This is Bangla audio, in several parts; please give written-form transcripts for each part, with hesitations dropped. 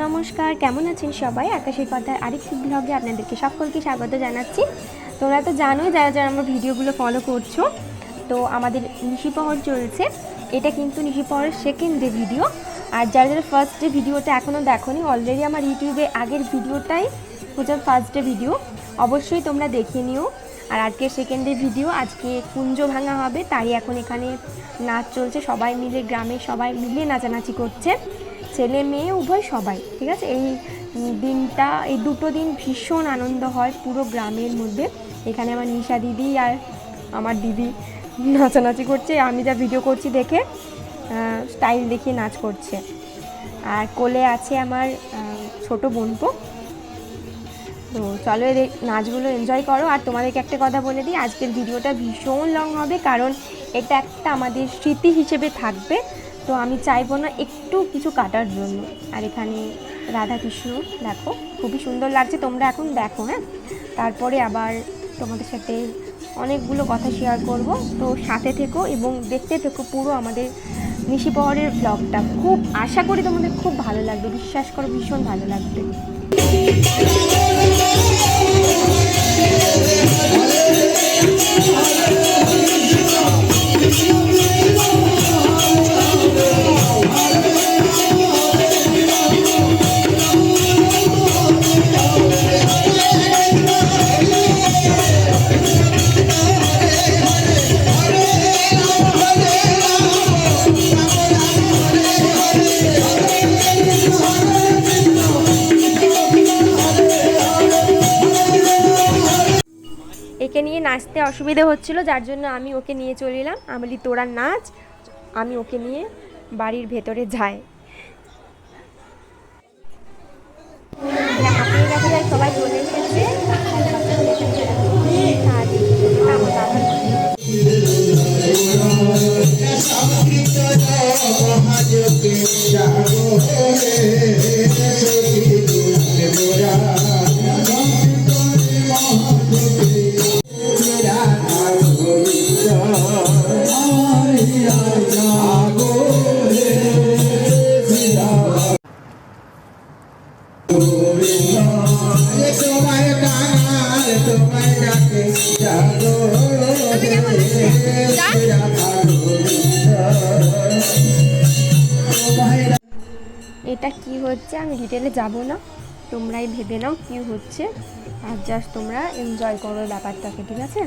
নমস্কার, কেমন আছেন সবাই? আকাশের কথার আরেকটি ব্লগে আপনাদেরকে সকলকে স্বাগত জানাচ্ছি। তোমরা তো জানোই যারা যারা আমার ভিডিওগুলো ফলো করছো, তো আমাদের নিশিপহর চলছে। এটা কিন্তু নিশিপহরের সেকেন্ড ডে ভিডিও। আর যারা যারা ফার্স্ট ডে ভিডিওটা এখনও দেখোনি, অলরেডি আমার ইউটিউবে আগের ভিডিওটাই হচ্ছে ফার্স্ট ডে ভিডিও, অবশ্যই তোমরা দেখে নিও। আর আজকে সেকেন্ড ডে ভিডিও, আজকে কুঞ্জ ভাঙা হবে, তাই এখন এখানে নাচ চলছে। সবাই মিলে, গ্রামে সবাই মিলে নাচানাচি করছে, ছেলে মেয়ে উভয় সবাই। ঠিক আছে, এই দিনটা, এই দুটো দিন ভীষণ আনন্দ হয় পুরো গ্রামের মধ্যে। এখানে আমার নিশা দিদি আর আমার দিদি নাচানাচি করছে, আমি যা ভিডিও করছি দেখে স্টাইল দেখিয়ে নাচ করছে। আর কোলে আছে আমার ছোট বোনপো। তো চলো এই নাচগুলো এনজয় করো। আর তোমাদেরকে একটা কথা বলে দিই, আজকের ভিডিওটা ভীষণ লং হবে, কারণ এটা একটা আমাদের স্মৃতি হিসেবে থাকবে। তো আমি চাইবো না একটু কিছু কাটার জন্য। আর এখানে রাধাকৃষ্ণ দেখো, খুবই সুন্দর লাগছে, তোমরা এখন দেখো। হ্যাঁ, তারপরে আবার তোমাদের সাথে অনেকগুলো কথা শেয়ার করব। তো সাথে থেকো এবং দেখতে থেকো পুরো আমাদের নিশিপহরের ব্লগটা। খুব আশা করি তোমাদের খুব ভালো লাগবে, বিশ্বাস করো ভীষণ ভালো লাগবে। একে নিয়ে নাচতে অসুবিধা হচ্ছিল, যার জন্য আমি ওকে নিয়ে চলে এলাম। আমি বলি তোরা নাচ, আমি ওকে নিয়ে বাড়ির ভেতরে যাই। হাঁপিয়ে গেছে, যাই সবাই চলে এসেছে। এটা কি হচ্ছে আমি ডিটেলে যাব না, তোমরাই ভেবে নাও কি হচ্ছে। আর জাস্ট তোমরা এনজয় করো ব্যাপারটাকে, ঠিক আছে?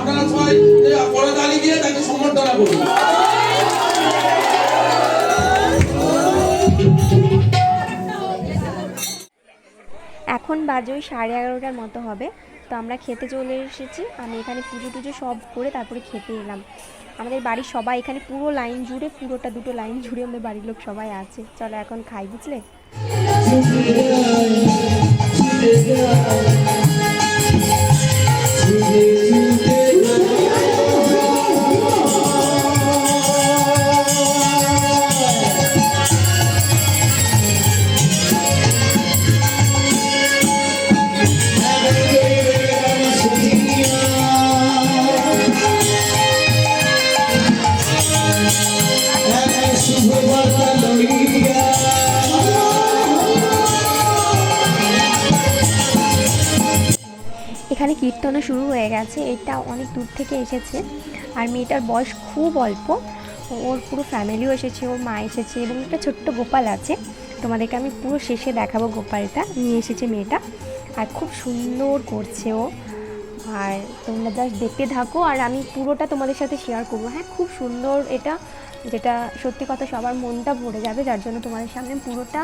আপনারা সবাই পরে দাঁড়িয়ে গিয়ে তাকে সম্বর্ধনা করুন। এখন বাজে ওই 11:30টার মতো হবে। তো আমরা খেতে চলে এসেছি। আমি এখানে পুজো টুজো সব করে তারপরে খেতে এলাম। আমাদের বাড়ির সবাই এখানে পুরো লাইন জুড়ে, পুরোটা দুটো লাইন জুড়ে আমাদের বাড়ির লোক সবাই আছে। চলো এখন খাই, বুঝলে। এখানে কীর্তনও শুরু হয়ে গেছে। এটা অনেক দূর থেকে এসেছে, আর মেয়েটার বয়স খুব অল্প। ওর পুরো ফ্যামিলিও এসেছে, ওর মা এসেছে এবং একটা ছোট্ট গোপাল আছে। তোমাদেরকে আমি পুরো শেষে দেখাবো গোপালটা নিয়ে এসেছে মেয়েটা। আর খুব সুন্দর করছে ও। আর তোমরা জাস্ট দেখতে থাকো, আর আমি পুরোটা তোমাদের সাথে শেয়ার করবো। হ্যাঁ, খুব সুন্দর এটা, যেটা সত্যি কথা সবার মনটা ভরে যাবে। যার জন্য তোমাদের সামনে পুরোটা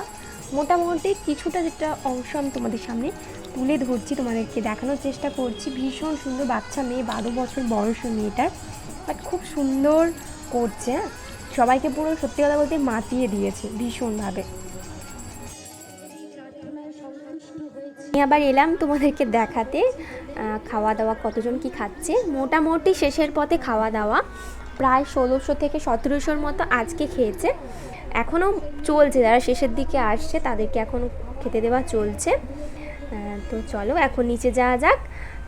মোটামুটি কিছুটা যেটা অংশ আমি তোমাদের সামনে তুলে ধরছি, তোমাদেরকে দেখানোর চেষ্টা করছি। ভীষণ সুন্দর বাচ্চা মেয়ে, 12 বছর বয়স মেয়েটার, বাট খুব সুন্দর করছে। সবাইকে পুরো সত্যি কথা বলতে মাতিয়ে দিয়েছে ভীষণভাবে। আমি আবার এলাম তোমাদেরকে দেখাতে খাওয়া দাওয়া কতজন কি খাচ্ছে। মোটামুটি শেষের পথে খাওয়া দাওয়া প্রায় 1600 থেকে 1700-র মতো আজকে খেয়েছে। এখনও চলছে, যারা শেষের দিকে আসছে তাদেরকে এখনও খেতে দেওয়া চলছে। তো চলো এখন নিচে যাওয়া যাক।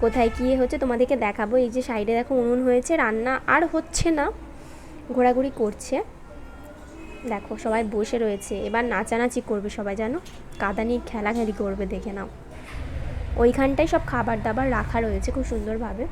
কোথায় কী হচ্ছে তোমাদেরকে দেখাবো। এই যে সাইডে দেখো উনুন হয়েছে, রান্না আর হচ্ছে না, ঘোরাঘুরি করছে। দেখো সবাই বসে রয়েছে, এবার নাচানাচি করবে সবাই, জানো কাদানির খেলাখেলি করবে, দেখে নাও। ওইখানটায় সব খাবার দাবার রাখা রয়েছে খুব সুন্দরভাবে।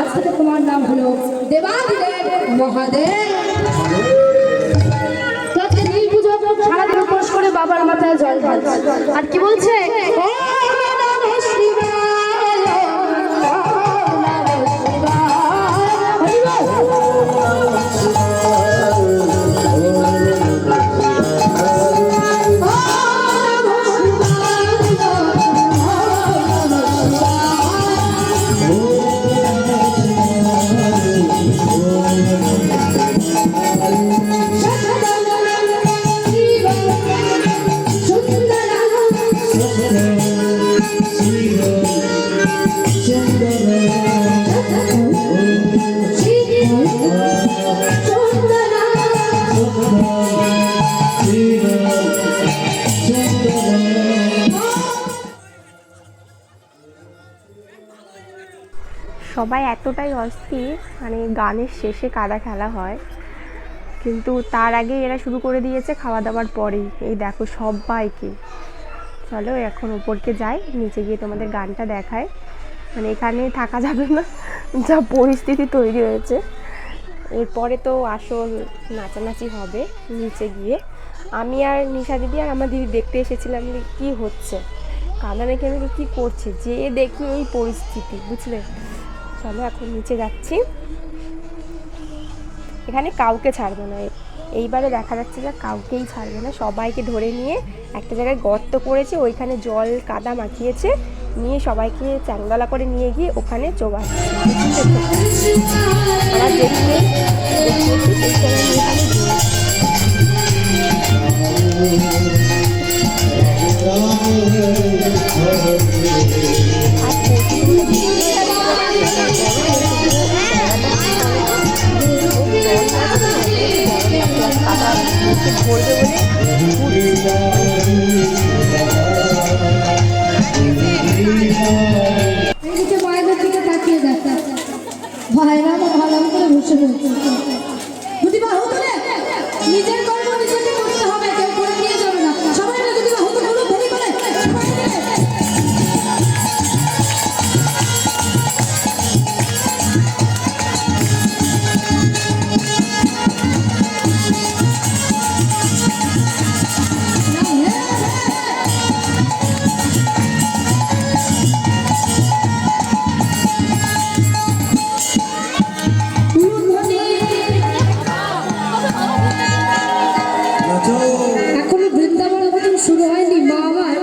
আজ থেকে তোমার নাম হলো দেবাদিদেব মহাদেব। নীল পুজো সারাদিন উপোস করে বাবার মাথায় জল ঢাল। আর কি বলছে, সবাই এতটাই অস্থির, মানে গানের শেষে কাদা খেলা হয়, কিন্তু তার আগে এরা শুরু করে দিয়েছে খাওয়া দাওয়ার পরেই। এই দেখো সবাইকে। চলো এখন উপরকে যাই, নিচে গিয়ে তোমাদের গানটা দেখায়। মানে এখানে থাকা যাবে না, যা পরিস্থিতি তৈরি হয়েছে। এরপরে তো আসল নাচানাচি হবে নিচে গিয়ে। আমি আর নিশা দিদি আর আমার দিদি দেখতে এসেছিলাম যে কী হচ্ছে, কাদা মেখে মেখে কী করছে, যে দেখি এই পরিস্থিতি, বুঝলে। চলো এখন নিচে যাচ্ছি। এখানে কাউকে ছাড়বে না, এইবারে দেখা যাচ্ছে যে কাউকেই ছাড়বে না। সবাইকে ধরে নিয়ে একটা জায়গায় গর্ত করেছে, ওইখানে জল কাদা মাখিয়েছে, নিয়ে সবাইকে চ্যাংদলা করে নিয়ে গিয়ে ওখানে চোবাচ্ছে। আমার দেখতে ভরবে বলে মায়েদের দিকে তাকিয়ে দেখা ভাইরা ভালো করে বসে নিজের গর্ব নিজেকে এখনো বৃন্দাবন প্রথম শুরু হয়নি, মা আমার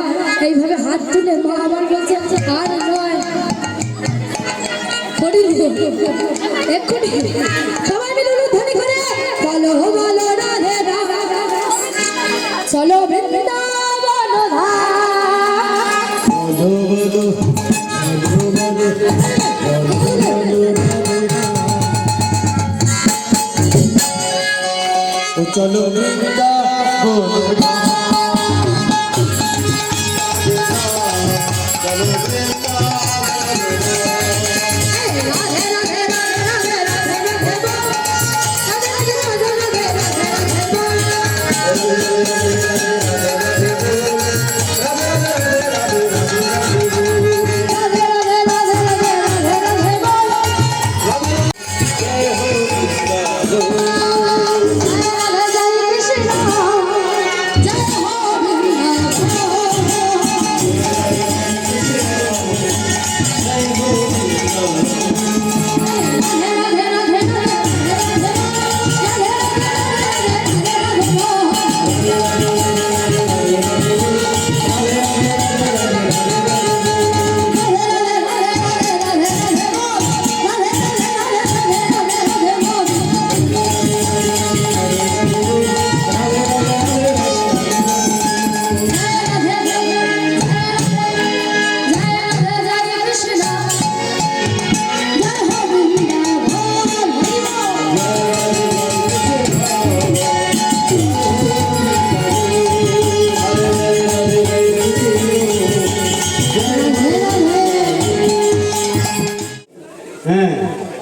এইভাবে হাত তুলে মা আমার বলছে আর নয়, এক্ষুনি সবাই মিলে ধ্বনি করে বলো বলো রাধে রাধে, চলো বৃন্দাবন চলো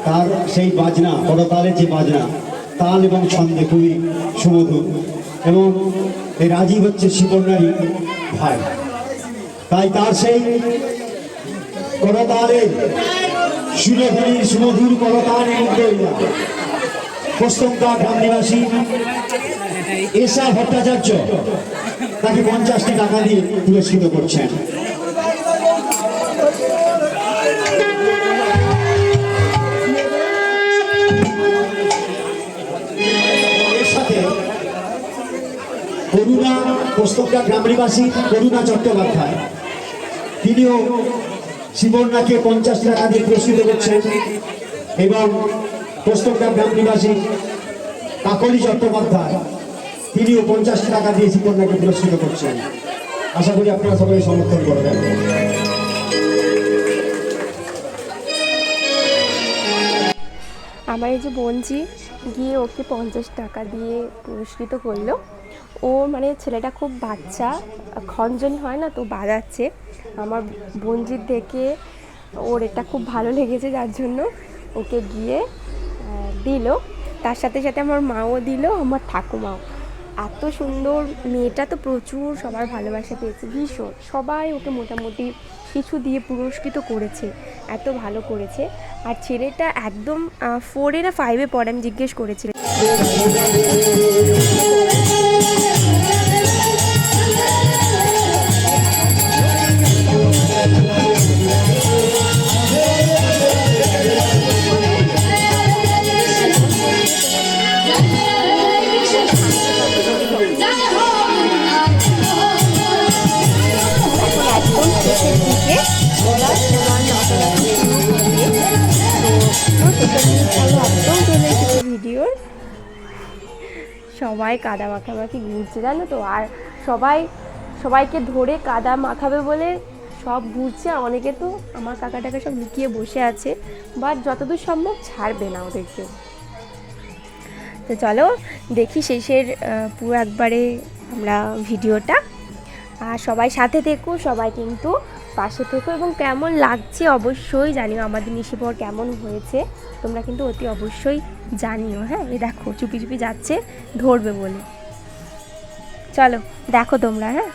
তার সেই বাজনা, করতালের যে বাজনা, তাল এবং ছন্দে খুবই সুমধুর। এবং এই রাজীব হচ্ছে শিবনারী ভাই, তাই তার সেই করতালের সুরধুরী সুমধুর করতাল পোস্তঙ্কা গ্রাম নিবাসী এসা ভট্টাচার্য তাকে 50টি টাকা দিয়ে পুরস্কৃত করছেন। করুণা পোস্তঙ্কা গ্রাম নিবাসী করুণা চট্টোপাধ্যায়, তিনিও শিবনাকে 50 টাকা দিয়ে পুরস্কৃত করছেন। এবং পোস্তঙ্কা গ্রাম নিবাসী কাকলি চট্টোপাধ্যায়, তিনিও 50 টাকা দিয়ে শিবনাকে পুরস্কৃত করছেন। আশা করি আপনারা সবাই সমর্থন করবেন। আমার এই যে বোনজি গিয়ে ওকে 50 টাকা দিয়ে পুরস্কৃত করলো। ও মানে ছেলেটা খুব বাচ্চা, খঞ্জনি হয় না, তো বাজাচ্ছে। আমার বোনজির দেখে ওর এটা খুব ভালো লেগেছে, যার জন্য ওকে গিয়ে দিল। তার সাথে সাথে আমার মাও দিল, আমার ঠাকুমাও। এত সুন্দর মেয়েটা, তো প্রচুর সবার ভালোবাসা পেয়েছে, ভীষণ। সবাই ওকে মোটামুটি কিছু দিয়ে পুরস্কৃত করেছে, এত ভালো করেছে। আর ছেলেটা একদম 4 না 5 পড়ে, আমি জিজ্ঞেস করেছিলাম। ভিডিওর সবাই কাদা মাখামাখি ঘুরছে, জানো তো। আর সবাইকে ধরে কাদা মাখাবে বলে সব ঘুরছে। অনেকে তো আমার কাকাটাকে সব লুকিয়ে বসে আছে, বাট যতদূর সম্ভব ছাড়বে না ওদেরকে। তো চলো দেখি শেষের পুরো একবারে আমরা ভিডিওটা। আর সবাই সাথে থেকো, সবাই কিন্তু পাশে থেকো। এবং কেমন লাগছে অবশ্যই জানিও, আমাদের নিশিপর কেমন হয়েছে তোমরা কিন্তু অতি অবশ্যই জানিও। হ্যাঁ, এই দেখো চুপি চুপি যাচ্ছে ধরবে বলে। চলো দেখো তোমরা। হ্যাঁ,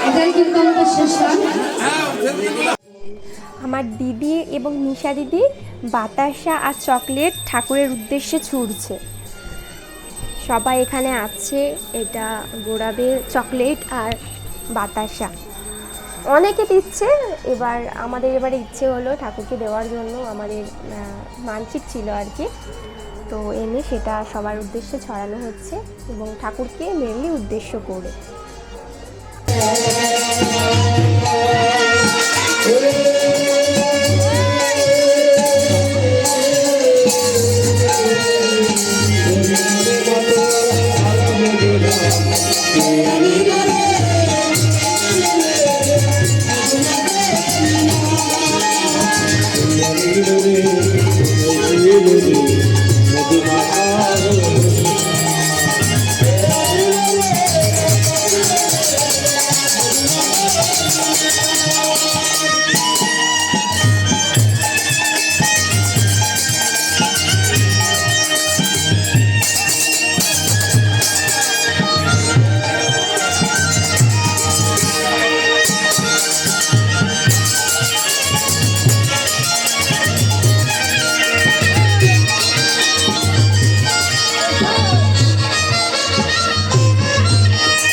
এটাই কিন্তু আমাদের শেষ গান। আমার দিদি এবং নিশা দিদি বাতাসা আর চকলেট ঠাকুরের উদ্দেশ্যে ছুঁড়ছে। সবাই এখানে আছে, এটা গোড়াবে চকলেট আর বাতাসা অনেকে দিচ্ছে। এবার আমাদের এবারে ইচ্ছে হলো ঠাকুরকে দেওয়ার জন্য, আমাদের মানসিক ছিল আর কি, তো এনে সেটা সবার উদ্দেশ্যে ছড়ানো হচ্ছে এবং ঠাকুরকে মেনলি উদ্দেশ্য করে।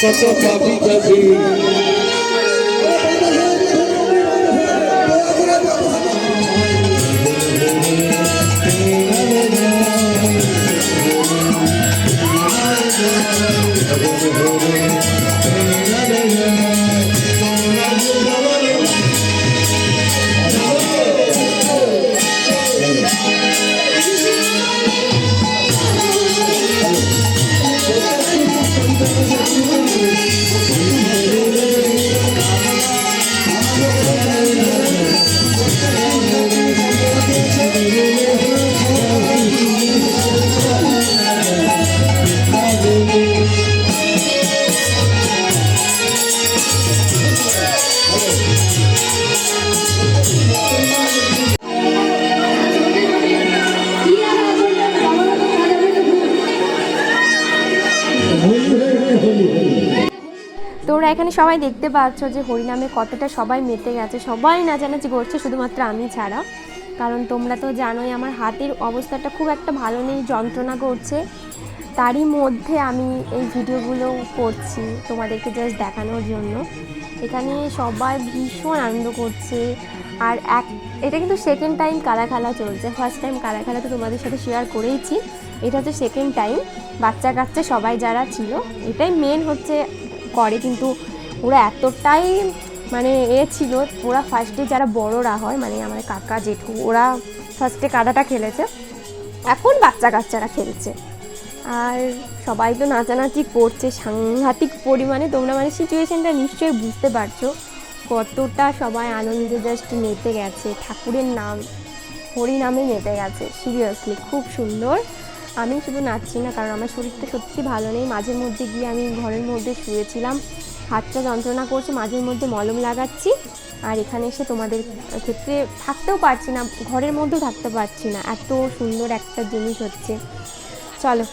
কত পাবি যাবি তোমরা এখানে সবাই দেখতে পাচ্ছ যে হরিনামে কতটা সবাই মেতে গেছে, সবাই নাচানাচি করছে, শুধুমাত্র আমি ছাড়া। কারণ তোমরা তো জানোই আমার হাতের অবস্থাটা খুব একটা ভালো নেই, যন্ত্রণা করছে। তারই মধ্যে আমি এই ভিডিওগুলো করছি তোমাদেরকে জাস্ট দেখানোর জন্য। এখানে সবাই ভীষণ আনন্দ করছে। আর এটা কিন্তু সেকেন্ড টাইম কালা খেলা চলছে। ফার্স্ট টাইম কালা খেলা তো তোমাদের সাথে শেয়ার করেইছি, এটা হচ্ছে সেকেন্ড টাইম। বাচ্চা কাচ্চা সবাই যারা ছিল এটাই মেন হচ্ছে করে, কিন্তু ওরা এতটাই মানে ছিল, ওরা ফার্স্টে যারা বড়রা হয় মানে আমার কাকা জেঠু ওরা ফার্স্টে কাদাটা খেলেছে, এখন বাচ্চা কাচ্চারা খেলছে। আর সবাই তো নাচানাচি করছে সাংঘাতিক পরিমাণে। তোমরা মানে সিচুয়েশানটা নিশ্চয়ই বুঝতে পারছো কতটা সবাই আনন্দে জাস্ট মেতে গেছে, ঠাকুরের নাম হরি নামে মেতে গেছে। সিরিয়াসলি খুব সুন্দর। আমি শুধু নাচছি না, কারণ আমার শরীরটা সত্যি ভালো নেই। মাঝের মধ্যে গিয়ে আমি ঘরের মধ্যে শুয়েছিলাম, হাতটা যন্ত্রণা করছে, মাঝের মধ্যে মলম লাগাচ্ছি। আর এখানে এসে তোমাদের ক্ষেত্রে থাকতেও পারছি না, ঘরের মধ্যেও থাকতে পারছি না, এত সুন্দর একটা জিনিস হচ্ছে। চলো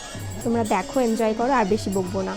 তোমরা দেখো, এনজয় করো, আর বেশি বকবো না।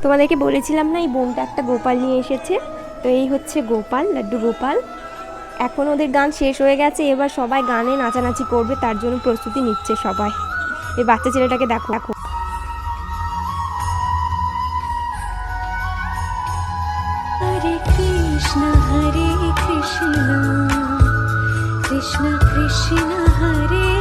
তোমাদেরকে বলেছিলাম না, এই বোনটা একটা গোপাল নিয়ে এসেছে। তো এই হচ্ছে গোপাল, লাড্ডু গোপাল। এখন ওদের গান শেষ হয়ে গেছে, এবার সবাই গানে নাচানাচি করবে, তার জন্য প্রস্তুতি নিচ্ছে সবাই। এই বাচ্চা ছেলেটাকে দেখো দেখো। হরে কৃষ্ণ কৃষ্ণ কৃষ্ণ কৃষ্ণ হরে